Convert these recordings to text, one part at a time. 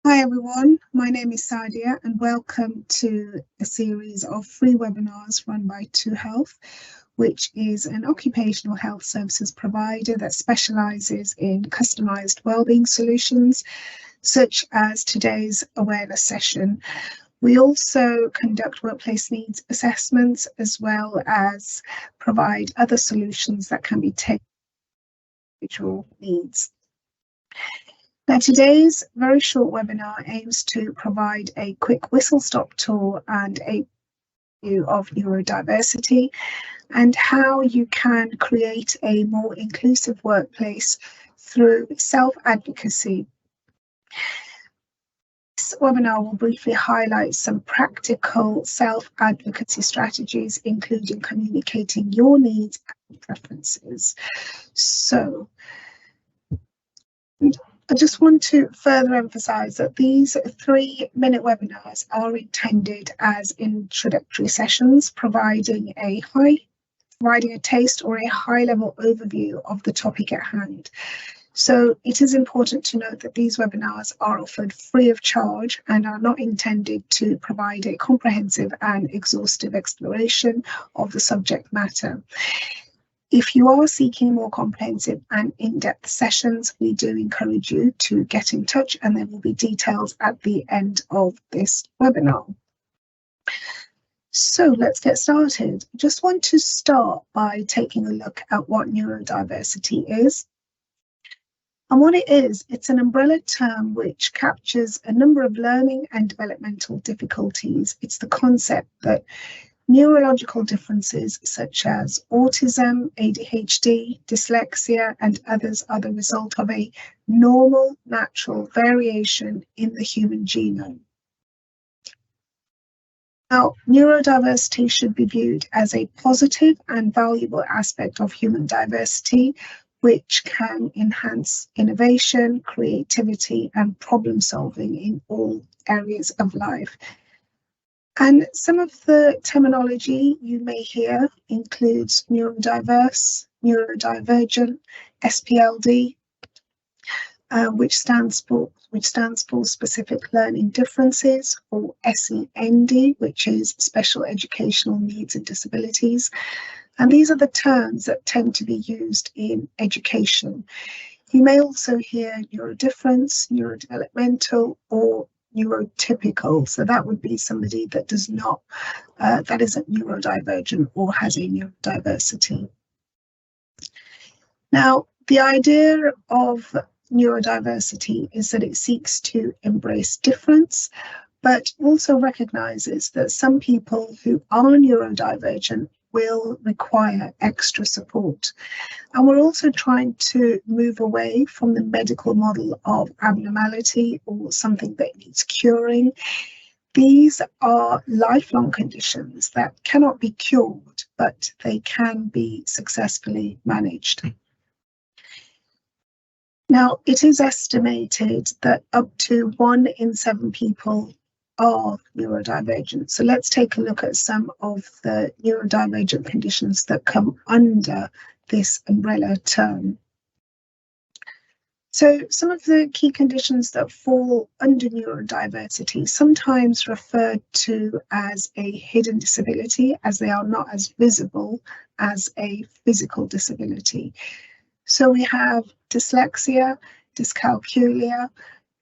Hi everyone, my name is Sadia and welcome to a series of free webinars run by ToHealth, which is an occupational health services provider that specialises in customised wellbeing solutions, such as today's awareness session. We also conduct workplace needs assessments as well as provide other solutions that can be tailored to individual needs. Now, today's very short webinar aims to provide a quick whistle-stop tour and a view of neurodiversity and how you can create a more inclusive workplace through self-advocacy. This webinar will briefly highlight some practical self-advocacy strategies, including communicating your needs and preferences. So, I just want to further emphasise that these 3-minute webinars are intended as introductory sessions, providing a taste or a high-level overview of the topic at hand. So it is important to note that these webinars are offered free of charge and are not intended to provide a comprehensive and exhaustive exploration of the subject matter. If you are seeking more comprehensive and in-depth sessions, we do encourage you to get in touch, and there will be details at the end of this webinar. So let's get started. I just want to start by taking a look at what neurodiversity is. And what it is, it's an umbrella term which captures a number of learning and developmental difficulties. It's the concept that neurological differences such as autism, ADHD, dyslexia, and others are the result of a normal, natural variation in the human genome. Now, neurodiversity should be viewed as a positive and valuable aspect of human diversity, which can enhance innovation, creativity, and problem solving in all areas of life. And some of the terminology you may hear includes neurodiverse, neurodivergent, SPLD, which stands for specific learning differences, or SEND, which is special educational needs and disabilities. And these are the terms that tend to be used in education. You may also hear neurodifference, neurodevelopmental, or neurotypical. So that would be somebody that does not, that isn't neurodivergent or has a neurodiversity. Now, the idea of neurodiversity is that it seeks to embrace difference, but also recognizes that some people who are neurodivergent will require extra support. And we're also trying to move away from the medical model of abnormality or something that needs curing. These are lifelong conditions that cannot be cured, but they can be successfully managed. Now, it is estimated that up to 1 in 7 people are neurodivergent. So let's take a look at some of the neurodivergent conditions that come under this umbrella term. So some of the key conditions that fall under neurodiversity, sometimes referred to as a hidden disability, as they are not as visible as a physical disability. So we have dyslexia, dyscalculia,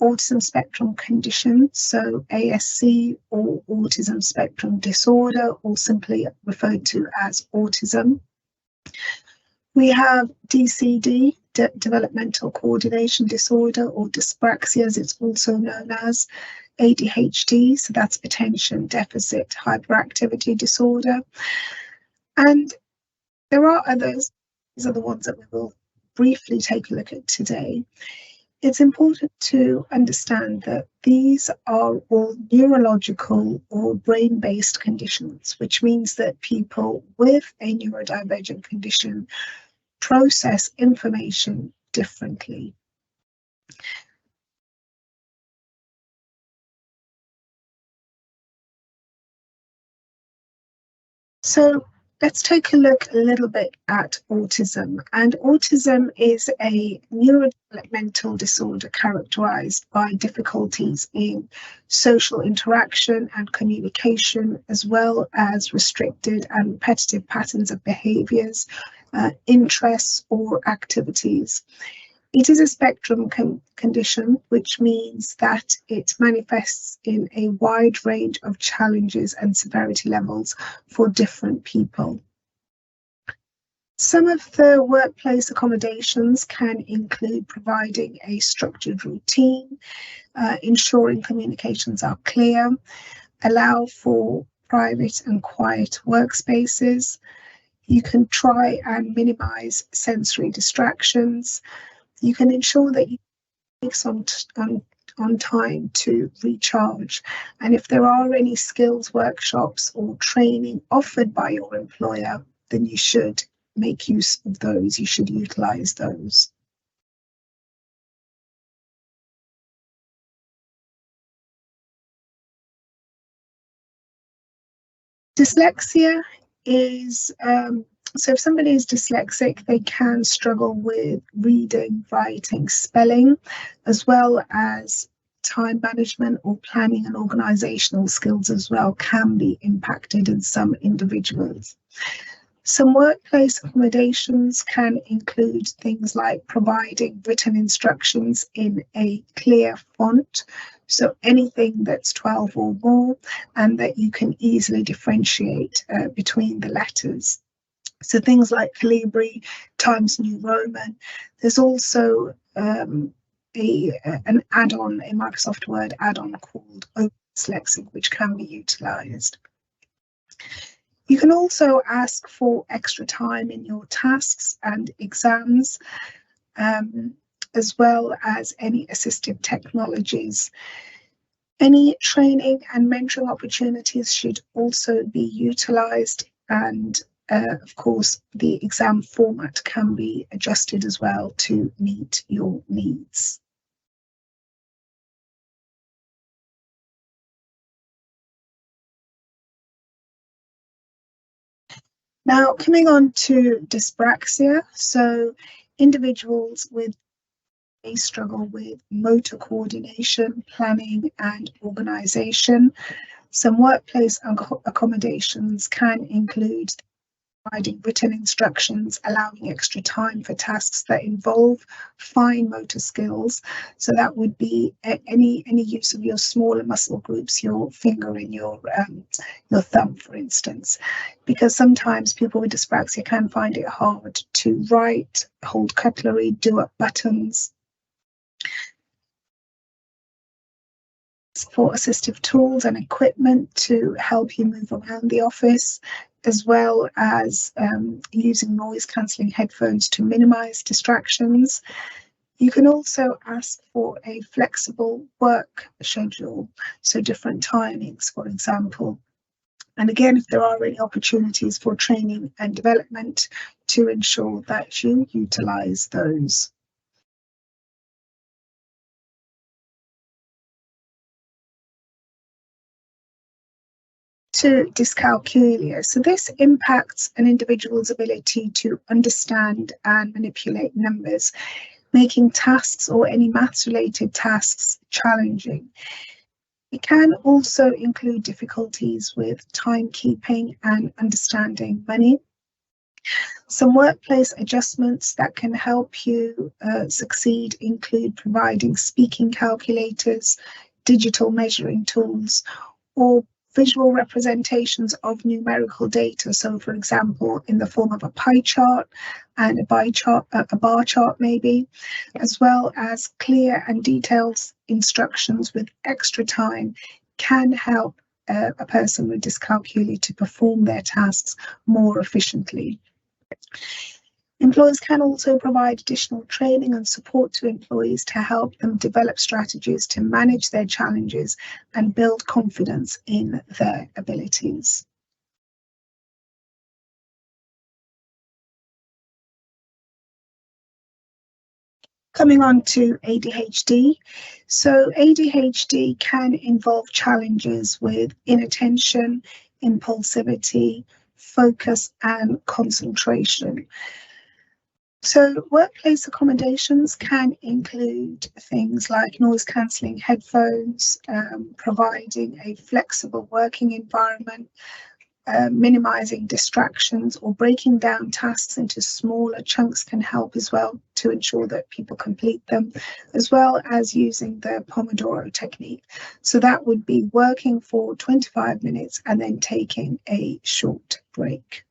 autism spectrum condition, so ASC or autism spectrum disorder, or simply referred to as autism. We have DCD, developmental coordination disorder, or dyspraxia as it's also known as, ADHD, so that's attention deficit hyperactivity disorder. And there are others, these are the ones that we will briefly take a look at today. It's important to understand that these are all neurological or brain-based conditions, which means that people with a neurodivergent condition process information differently. So Let's take a look a little bit at autism. And autism is a neurodevelopmental disorder characterized by difficulties in social interaction and communication, as well as restricted and repetitive patterns of behaviors, interests, or activities. It is a spectrum condition, which means that it manifests in a wide range of challenges and severity levels for different people. Some of the workplace accommodations can include providing a structured routine, ensuring communications are clear, allow for private and quiet workspaces. You can try and minimize sensory distractions. You can ensure that you take some on time to recharge. And if there are any skills workshops or training offered by your employer, then you should make use of those. You should utilize those. Dyslexia is, so if somebody is dyslexic, they can struggle with reading, writing, spelling, as well as time management or planning and organizational skills as well can be impacted in some individuals. Some workplace accommodations can include things like providing written instructions in a clear font, so anything that's 12 or more, and that you can easily differentiate between the letters. So things like Calibri, Times New Roman. There's also an add-on, a Microsoft Word add-on called Open Dyslexic, which can be utilized. You can also ask for extra time in your tasks and exams, as well as any assistive technologies. Any training and mentoring opportunities should also be utilised, and of course the exam format can be adjusted as well to meet your needs. Now, coming on to dyspraxia, so individuals with they struggle with motor coordination, planning, and organisation. Some workplace accommodations can include providing written instructions, allowing extra time for tasks that involve fine motor skills. So that would be any use of your smaller muscle groups, your finger and your thumb, for instance, because sometimes people with dyspraxia can find it hard to write, hold cutlery, do up buttons. For assistive tools and equipment to help you move around the office, as well as using noise cancelling headphones to minimize distractions. You can also ask for a flexible work schedule, so different timings, for example. And again, if there are any opportunities for training and development, to ensure that you utilize those. To dyscalculia. So this impacts an individual's ability to understand and manipulate numbers, making tasks or any maths-related tasks challenging. It can also include difficulties with timekeeping and understanding money. Some workplace adjustments that can help you succeed include providing speaking calculators, digital measuring tools, or visual representations of numerical data. So, for example, in the form of a pie chart and a bar chart maybe, as well as clear and detailed instructions with extra time can help a person with dyscalculia to perform their tasks more efficiently. Employers can also provide additional training and support to employees to help them develop strategies to manage their challenges and build confidence in their abilities. Coming on to ADHD. So ADHD can involve challenges with inattention, impulsivity, focus and concentration. So workplace accommodations can include things like noise cancelling headphones, providing a flexible working environment, minimizing distractions, or breaking down tasks into smaller chunks can help as well to ensure that people complete them, as well as using the Pomodoro technique. So that would be working for 25 minutes and then taking a short break.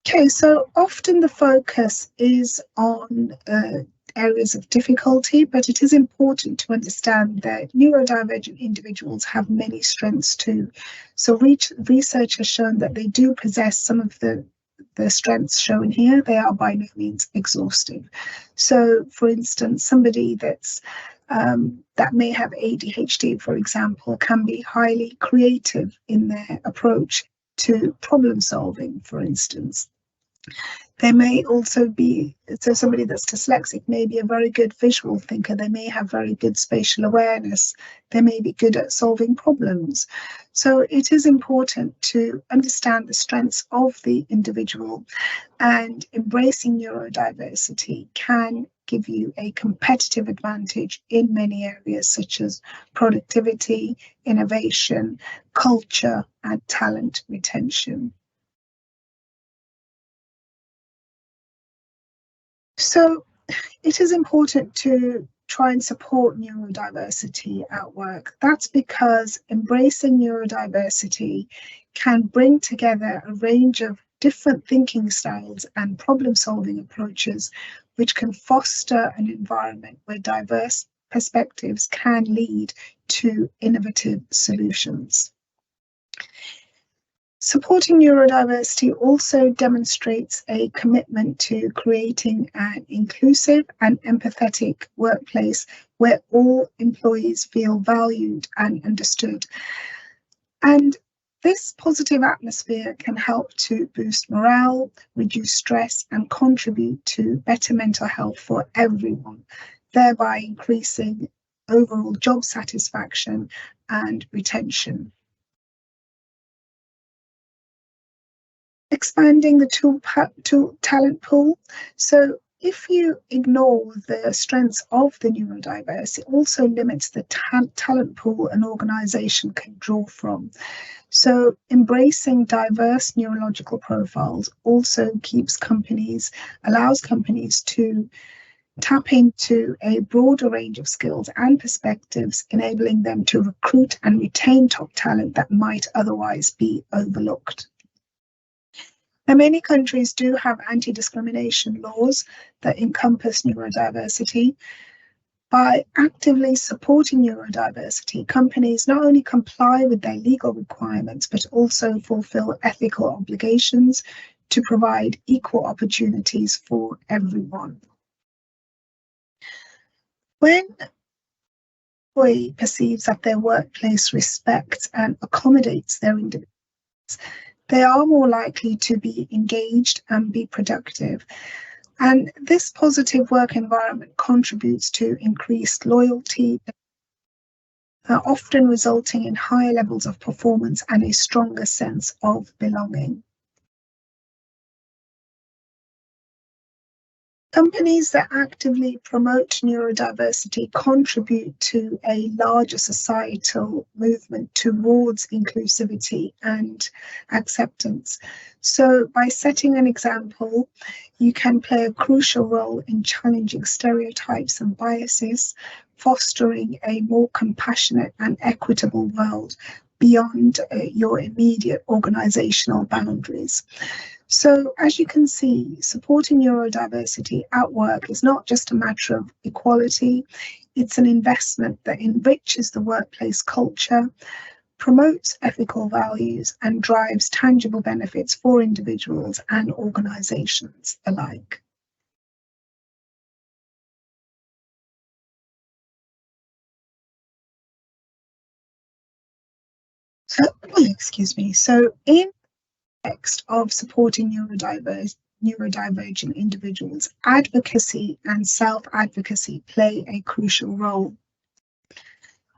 Okay, so often the focus is on areas of difficulty, but it is important to understand that neurodivergent individuals have many strengths too. So research has shown that they do possess some of the strengths shown here. They are by no means exhaustive. So, for instance, somebody that may have ADHD, for example, can be highly creative in their approach to problem solving, for instance. They may also be, so somebody that's dyslexic may be a very good visual thinker. They may have very good spatial awareness. They may be good at solving problems. So it is important to understand the strengths of the individual, and embracing neurodiversity can give you a competitive advantage in many areas such as productivity, innovation, culture, and talent retention. So it is important to try and support neurodiversity at work. That's because embracing neurodiversity can bring together a range of different thinking styles and problem-solving approaches, which can foster an environment where diverse perspectives can lead to innovative solutions. Supporting neurodiversity also demonstrates a commitment to creating an inclusive and empathetic workplace where all employees feel valued and understood. And this positive atmosphere can help to boost morale, reduce stress, and contribute to better mental health for everyone, thereby increasing overall job satisfaction and retention. Expanding the talent pool. So if you ignore the strengths of the neurodiverse, it also limits the talent pool an organisation can draw from. So embracing diverse neurological profiles also allows companies to tap into a broader range of skills and perspectives, enabling them to recruit and retain top talent that might otherwise be overlooked. Now, many countries do have anti-discrimination laws that encompass neurodiversity. By actively supporting neurodiversity, companies not only comply with their legal requirements, but also fulfill ethical obligations to provide equal opportunities for everyone. When an employee perceives that their workplace respects and accommodates their individuals, they are more likely to be engaged and be productive. And this positive work environment contributes to increased loyalty, often resulting in higher levels of performance and a stronger sense of belonging. Companies that actively promote neurodiversity contribute to a larger societal movement towards inclusivity and acceptance. So by setting an example, you can play a crucial role in challenging stereotypes and biases, fostering a more compassionate and equitable world beyond your immediate organizational boundaries. So, as you can see, supporting neurodiversity at work is not just a matter of equality, it's an investment that enriches the workplace culture, promotes ethical values, and drives tangible benefits for individuals and organizations alike. So, excuse me. So, in context of supporting neurodivergent individuals, advocacy and self-advocacy play a crucial role.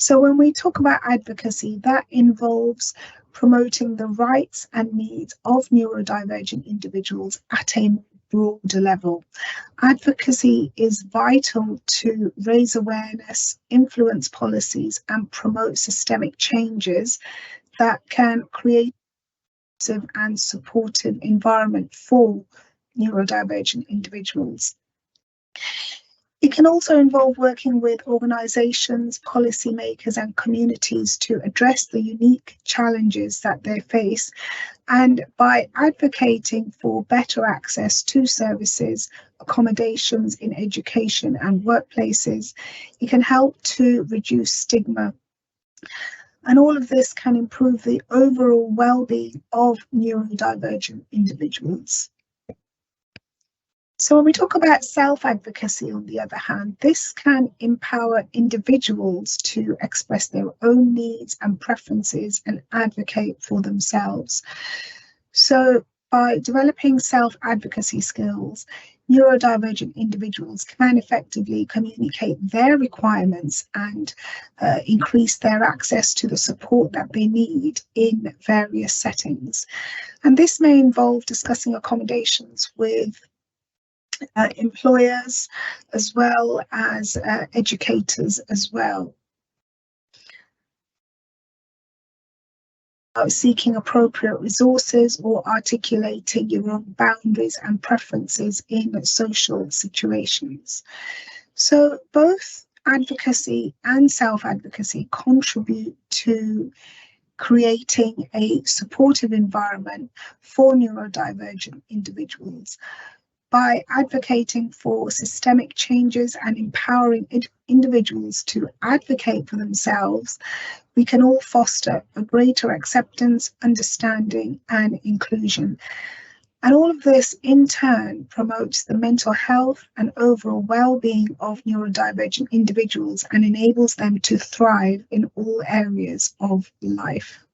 So when we talk about advocacy, that involves promoting the rights and needs of neurodivergent individuals at a broader level. Advocacy is vital to raise awareness, influence policies, and promote systemic changes that can create a positive and supportive environment for neurodivergent individuals. It can also involve working with organisations, policymakers, and communities to address the unique challenges that they face. And by advocating for better access to services, accommodations in education and workplaces, it can help to reduce stigma. And all of this can improve the overall well-being of neurodivergent individuals. So when we talk about self-advocacy, on the other hand, this can empower individuals to express their own needs and preferences and advocate for themselves. So by developing self-advocacy skills, neurodivergent individuals can effectively communicate their requirements and increase their access to the support that they need in various settings. And this may involve discussing accommodations with employers as well as educators as well. Seeking appropriate resources or articulating your own boundaries and preferences in social situations. So both advocacy and self-advocacy contribute to creating a supportive environment for neurodivergent individuals. By advocating for systemic changes and empowering individuals to advocate for themselves, we can all foster a greater acceptance, understanding, and inclusion. And all of this, in turn, promotes the mental health and overall well-being of neurodivergent individuals and enables them to thrive in all areas of life.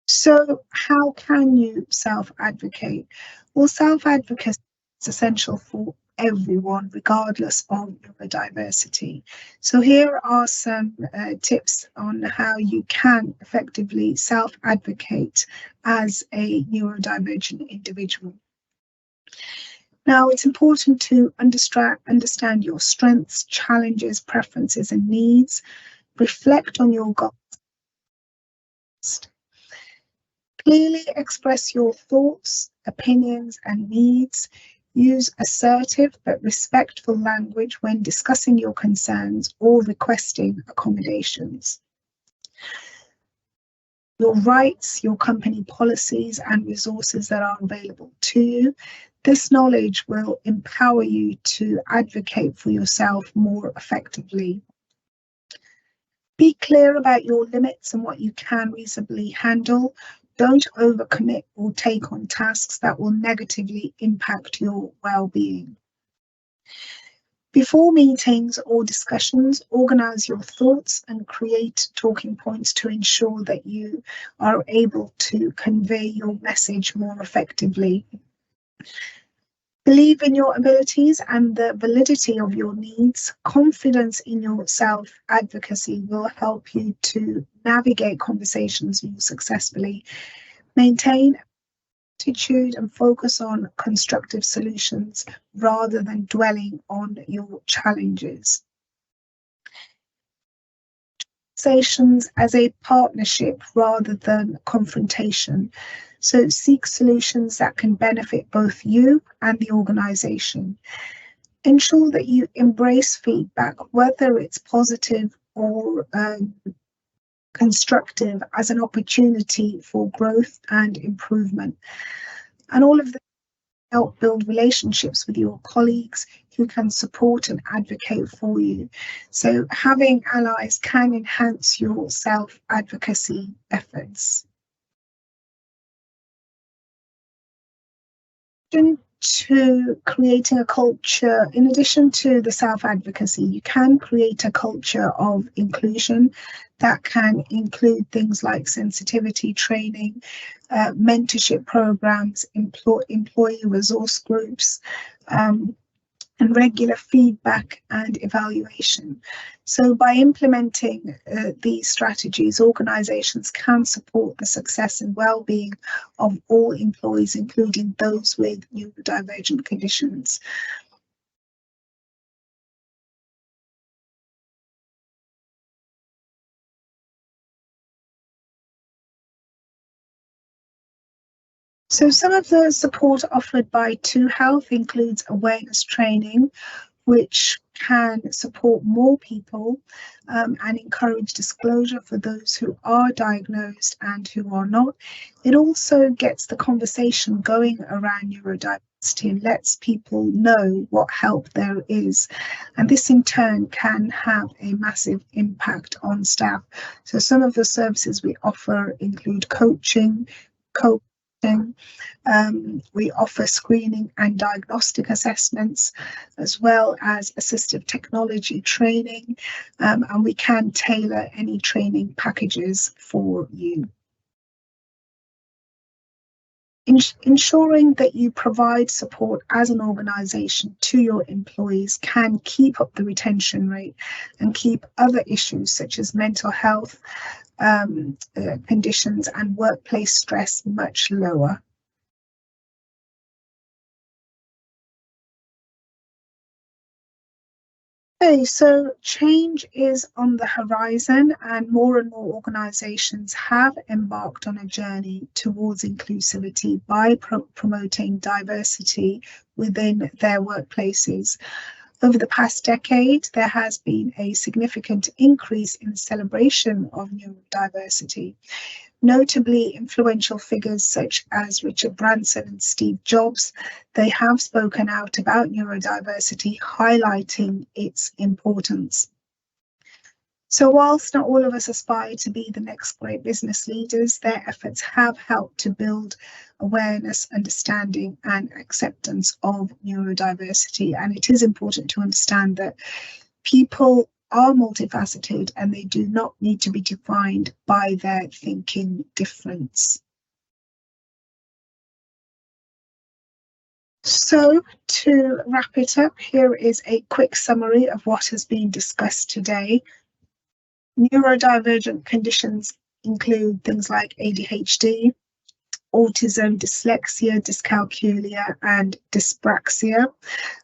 So how can you self-advocate? Well, self-advocacy is essential for everyone, regardless of neurodiversity. So here are some tips on how you can effectively self-advocate as a neurodivergent individual. Now, it's important to understand your strengths, challenges, preferences, and needs. Reflect on your goals. Clearly express your thoughts, opinions, and needs. Use assertive but respectful language when discussing your concerns or requesting accommodations. Your rights, your company policies, and resources that are available to you. This knowledge will empower you to advocate for yourself more effectively. Be clear about your limits and what you can reasonably handle. Don't overcommit or take on tasks that will negatively impact your well-being. Before meetings or discussions, organize your thoughts and create talking points to ensure that you are able to convey your message more effectively. Believe in your abilities and the validity of your needs. Confidence in your self-advocacy will help you to navigate conversations more successfully. Maintain attitude and focus on constructive solutions rather than dwelling on your challenges. Conversations as a partnership rather than confrontation. So seek solutions that can benefit both you and the organisation. Ensure that you embrace feedback, whether it's positive or constructive, as an opportunity for growth and improvement. And all of this help build relationships with your colleagues who can support and advocate for you. So having allies can enhance your self-advocacy efforts. To creating a culture, in addition to the self-advocacy, you can create a culture of inclusion that can include things like sensitivity training, mentorship programs, employee resource groups, and regular feedback and evaluation. So by implementing these strategies, organisations can support the success and well-being of all employees, including those with neurodivergent conditions. So some of the support offered by ToHealth includes awareness training, which can support more people and encourage disclosure for those who are diagnosed and who are not. It also gets the conversation going around neurodiversity and lets people know what help there is. And this in turn can have a massive impact on staff. So some of the services we offer include coaching, coaching. We offer screening and diagnostic assessments, as well as assistive technology training, and we can tailor any training packages for you. Ensuring that you provide support as an organisation to your employees can keep up the retention rate and keep other issues such as mental health conditions and workplace stress much lower. Okay, so change is on the horizon, and more organisations have embarked on a journey towards inclusivity by promoting diversity within their workplaces. Over the past decade, there has been a significant increase in the celebration of neurodiversity. Notably, influential figures such as Richard Branson and Steve Jobs, they have spoken out about neurodiversity, highlighting its importance. So whilst not all of us aspire to be the next great business leaders, their efforts have helped to build awareness, understanding, and acceptance of neurodiversity. And it is important to understand that people are multifaceted and they do not need to be defined by their thinking difference. So to wrap it up, here is a quick summary of what has been discussed today. Neurodivergent conditions include things like ADHD, autism, dyslexia, dyscalculia, and dyspraxia.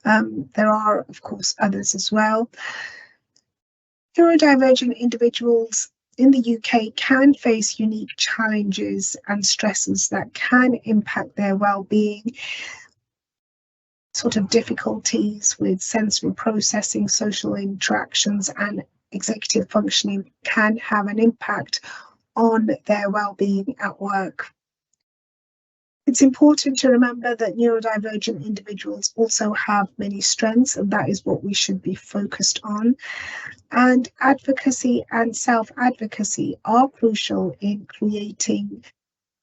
There are, of course, others as well. Neurodivergent individuals in the UK can face unique challenges and stresses that can impact their well-being. Sort of difficulties with sensory processing, social interactions, and executive functioning can have an impact on their well-being at work. It's important to remember that neurodivergent individuals also have many strengths, and that is what we should be focused on. And advocacy and self-advocacy are crucial in creating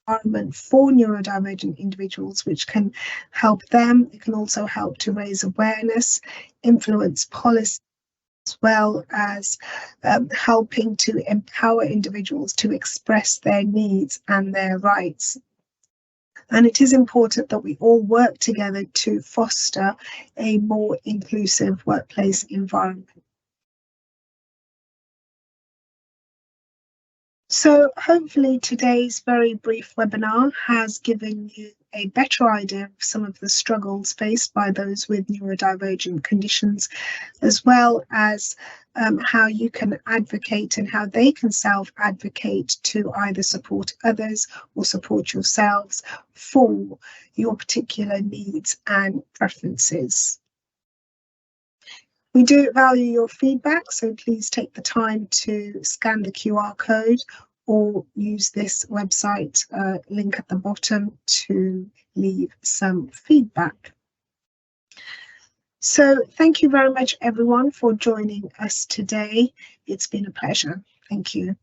an environment for neurodivergent individuals, which can help them. It can also help to raise awareness, influence policy, as well as helping to empower individuals to express their needs and their rights. And it is important that we all work together to foster a more inclusive workplace environment. So hopefully today's very brief webinar has given you a better idea of some of the struggles faced by those with neurodivergent conditions, as well as how you can advocate and how they can self-advocate to either support others or support yourselves for your particular needs and preferences. We do value your feedback, so please take the time to scan the QR code or use this website link at the bottom to leave some feedback. So thank you very much, everyone, for joining us today. It's been a pleasure. Thank you.